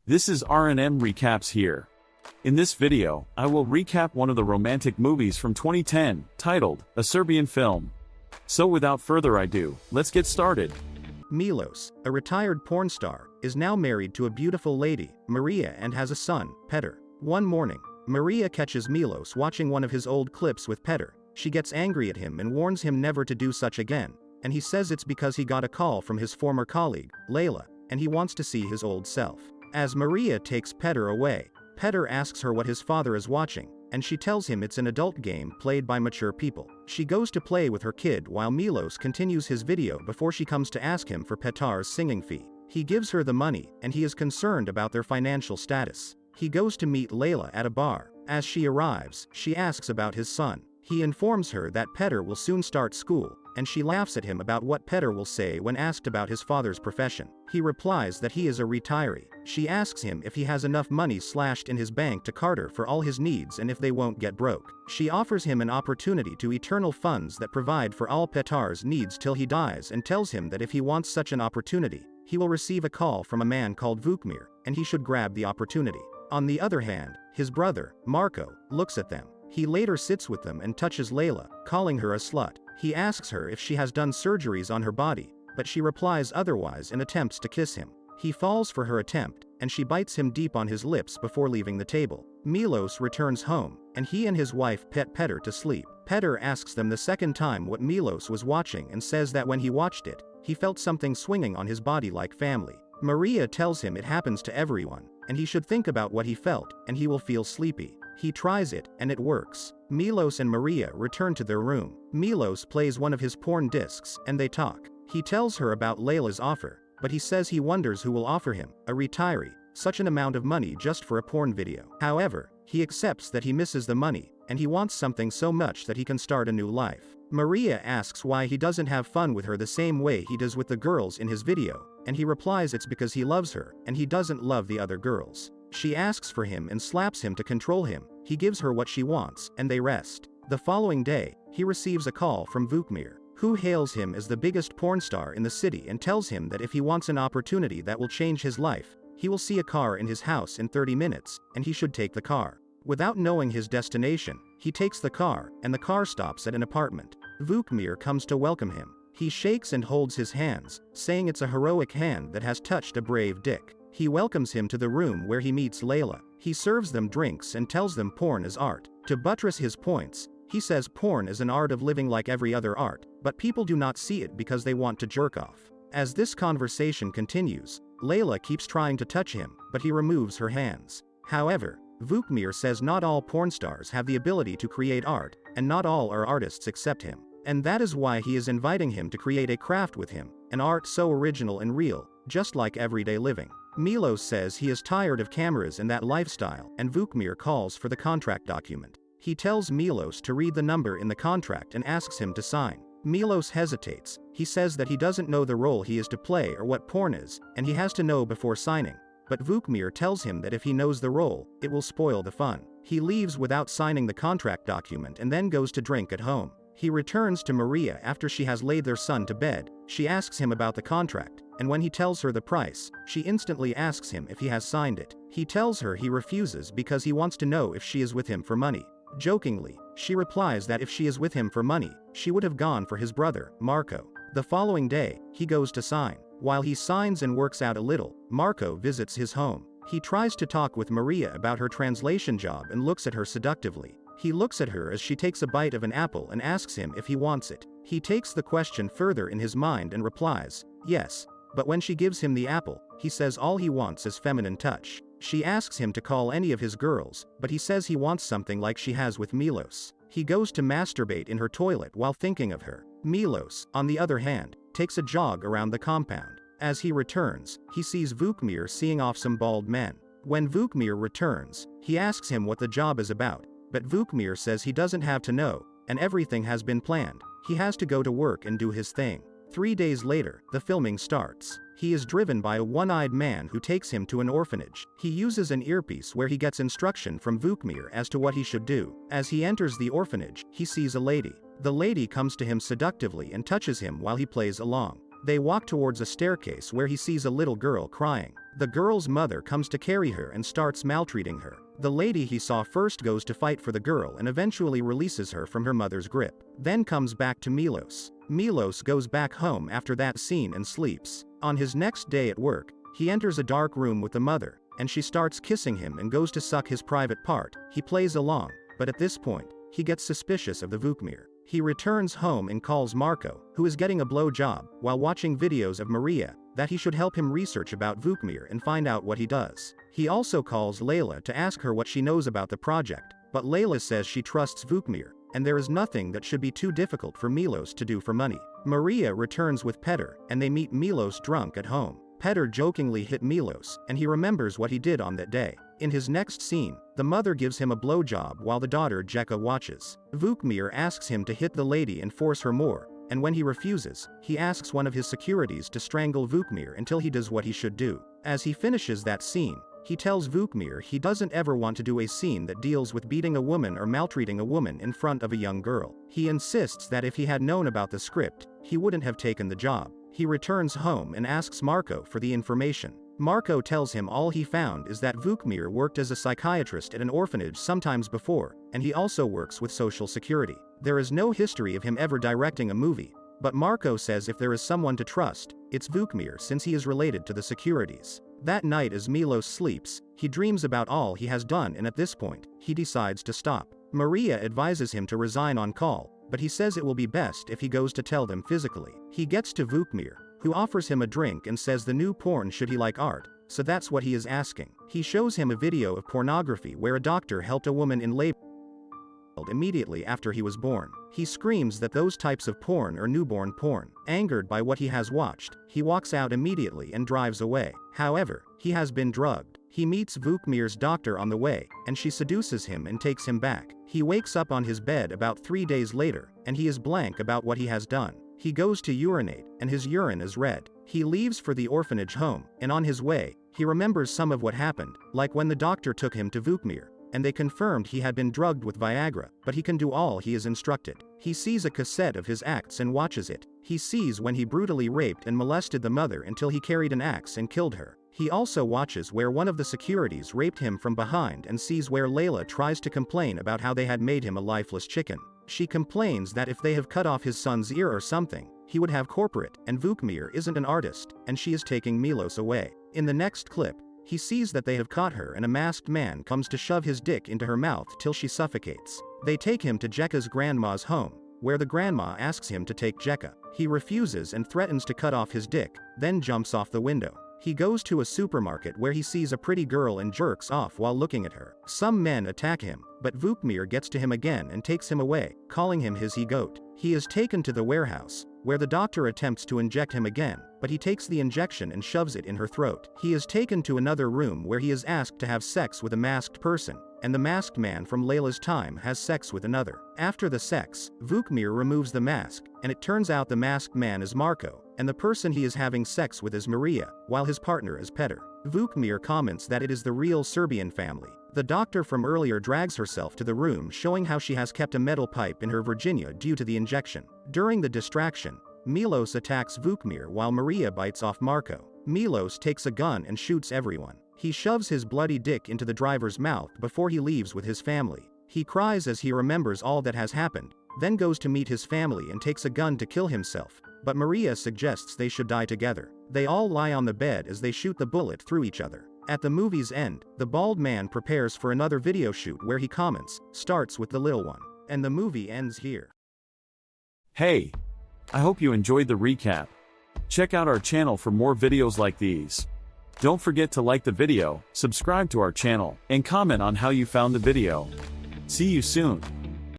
This is R&M Recaps here. In this video, I will recap one of the romantic movies from 2010, titled, A Serbian Film. So without further ado, let's get started. Milos, a retired porn star, is now married to a beautiful lady, Maria, and has a son, Petar. One morning, Maria catches Milos watching one of his old clips with Petar. She gets angry at him and warns him never to do such again, and he says it's because he got a call from his former colleague, Layla, and he wants to see his old self. As Maria takes Petar away, Petar asks her what his father is watching, and she tells him it's an adult game played by mature people. She goes to play with her kid while Milos continues his video before she comes to ask him for Petar's singing fee. He gives her the money, and he is concerned about their financial status. He goes to meet Layla at a bar. As she arrives, she asks about his son. He informs her that Petar will soon start school, and she laughs at him about what Petar will say when asked about his father's profession. He replies that he is a retiree. She asks him if he has enough money slashed in his bank to cater for all his needs and if they won't get broke. She offers him an opportunity to eternal funds that provide for all Petar's needs till he dies and tells him that if he wants such an opportunity, he will receive a call from a man called Vukmir, and he should grab the opportunity. On the other hand, his brother, Marco, looks at them. He later sits with them and touches Layla, calling her a slut. He asks her if she has done surgeries on her body, but she replies otherwise and attempts to kiss him. He falls for her attempt, and she bites him deep on his lips before leaving the table. Milos returns home, and he and his wife pet Petar to sleep. Petar asks them the second time what Milos was watching and says that when he watched it, he felt something swinging on his body like family. Maria tells him it happens to everyone, and he should think about what he felt, and he will feel sleepy. He tries it, and it works. Milos and Maria return to their room. Milos plays one of his porn discs, and they talk. He tells her about Layla's offer, but he says he wonders who will offer him, a retiree, such an amount of money just for a porn video. However, he accepts that he misses the money, and he wants something so much that he can start a new life. Maria asks why he doesn't have fun with her the same way he does with the girls in his video, and he replies it's because he loves her, and he doesn't love the other girls. She asks for him and slaps him to control him. He gives her what she wants, and they rest. The following day, he receives a call from Vukmir, who hails him as the biggest porn star in the city and tells him that if he wants an opportunity that will change his life, he will see a car in his house in 30 minutes, and he should take the car. Without knowing his destination, he takes the car, and the car stops at an apartment. Vukmir comes to welcome him. He shakes and holds his hands, saying it's a heroic hand that has touched a brave dick. He welcomes him to the room where he meets Layla. He serves them drinks and tells them porn is art. To buttress his points, he says porn is an art of living like every other art, but people do not see it because they want to jerk off. As this conversation continues, Layla keeps trying to touch him, but he removes her hands. However, Vukmir says not all porn stars have the ability to create art, and not all are artists except him. And that is why he is inviting him to create a craft with him, an art so original and real, just like everyday living. Milos says he is tired of cameras and that lifestyle, and Vukmir calls for the contract document. He tells Milos to read the number in the contract and asks him to sign. Milos hesitates. He says that he doesn't know the role he is to play or what porn is, and he has to know before signing. But Vukmir tells him that if he knows the role, it will spoil the fun. He leaves without signing the contract document and then goes to drink at home. He returns to Maria after she has laid their son to bed. She asks him about the contract, and when he tells her the price, she instantly asks him if he has signed it. He tells her he refuses because he wants to know if she is with him for money. Jokingly, she replies that if she is with him for money, she would have gone for his brother, Marco. The following day, he goes to sign. While he signs and works out a little, Marco visits his home. He tries to talk with Maria about her translation job and looks at her seductively. He looks at her as she takes a bite of an apple and asks him if he wants it. He takes the question further in his mind and replies, yes. But when she gives him the apple, he says all he wants is feminine touch. She asks him to call any of his girls, but he says he wants something like she has with Milos. He goes to masturbate in her toilet while thinking of her. Milos, on the other hand, takes a jog around the compound. As he returns, he sees Vukmir seeing off some bald men. When Vukmir returns, he asks him what the job is about, but Vukmir says he doesn't have to know, and everything has been planned. He has to go to work and do his thing. 3 days later, the filming starts. He is driven by a one-eyed man who takes him to an orphanage. He uses an earpiece where he gets instruction from Vukmir as to what he should do. As he enters the orphanage, he sees a lady. The lady comes to him seductively and touches him while he plays along. They walk towards a staircase where he sees a little girl crying. The girl's mother comes to carry her and starts maltreating her. The lady he saw first goes to fight for the girl and eventually releases her from her mother's grip. Then comes back to Milos. Milos goes back home after that scene and sleeps. On his next day at work, he enters a dark room with the mother, and she starts kissing him and goes to suck his private part. He plays along, but at this point, he gets suspicious of the Vukmir. He returns home and calls Marco, who is getting a blowjob, while watching videos of Maria, that he should help him research about Vukmir and find out what he does. He also calls Layla to ask her what she knows about the project, but Layla says she trusts Vukmir, and there is nothing that should be too difficult for Milos to do for money. Maria returns with Petar, and they meet Milos drunk at home. Petar jokingly hit Milos, and he remembers what he did on that day. In his next scene, the mother gives him a blowjob while the daughter Jeka watches. Vukmir asks him to hit the lady and force her more, and when he refuses, he asks one of his securities to strangle Vukmir until he does what he should do. As he finishes that scene, he tells Vukmir he doesn't ever want to do a scene that deals with beating a woman or maltreating a woman in front of a young girl. He insists that if he had known about the script, he wouldn't have taken the job. He returns home and asks Marco for the information. Marco tells him all he found is that Vukmir worked as a psychiatrist at an orphanage sometimes before, and he also works with Social Security. There is no history of him ever directing a movie, but Marco says if there is someone to trust, it's Vukmir since he is related to the securities. That night as Milos sleeps, he dreams about all he has done, and at this point, he decides to stop. Maria advises him to resign on call, but he says it will be best if he goes to tell them physically. He gets to Vukmir, who offers him a drink and says the new porn should he like art, so that's what he is asking. He shows him a video of pornography where a doctor helped a woman in labor immediately after he was born. He screams that those types of porn are newborn porn. Angered by what he has watched, he walks out immediately and drives away. However, he has been drugged. He meets Vukmir's doctor on the way, and she seduces him and takes him back. He wakes up on his bed about 3 days later, and he is blank about what he has done. He goes to urinate, and his urine is red. He leaves for the orphanage home, and on his way, he remembers some of what happened, like when the doctor took him to Vukmir, and they confirmed he had been drugged with Viagra, but he can do all he is instructed. He sees a cassette of his acts and watches it. He sees when he brutally raped and molested the mother until he carried an axe and killed her. He also watches where one of the securities raped him from behind and sees where Layla tries to complain about how they had made him a lifeless chicken. She complains that if they have cut off his son's ear or something, he would have corporate, and Vukmir isn't an artist, and she is taking Milos away. In the next clip, he sees that they have caught her and a masked man comes to shove his dick into her mouth till she suffocates. They take him to Jeka's grandma's home, where the grandma asks him to take Jeka. He refuses and threatens to cut off his dick, then jumps off the window. He goes to a supermarket where he sees a pretty girl and jerks off while looking at her. Some men attack him, but Vukmir gets to him again and takes him away, calling him his he-goat. He is taken to the warehouse, where the doctor attempts to inject him again, but he takes the injection and shoves it in her throat. He is taken to another room where he is asked to have sex with a masked person, and the masked man from Layla's time has sex with another. After the sex, Vukmir removes the mask, and it turns out the masked man is Marco, and the person he is having sex with is Maria, while his partner is Petar. Vukmir comments that it is the real Serbian family. The doctor from earlier drags herself to the room showing how she has kept a metal pipe in her vagina due to the injection. During the distraction, Milos attacks Vukmir while Maria bites off Marco. Milos takes a gun and shoots everyone. He shoves his bloody dick into the driver's mouth before he leaves with his family. He cries as he remembers all that has happened, then goes to meet his family and takes a gun to kill himself, but Maria suggests they should die together. They all lie on the bed as they shoot the bullet through each other. At the movie's end, the bald man prepares for another video shoot where he comments, starts with the little one. And the movie ends here. Hey! I hope you enjoyed the recap. Check out our channel for more videos like these. Don't forget to like the video, subscribe to our channel, and comment on how you found the video. See you soon.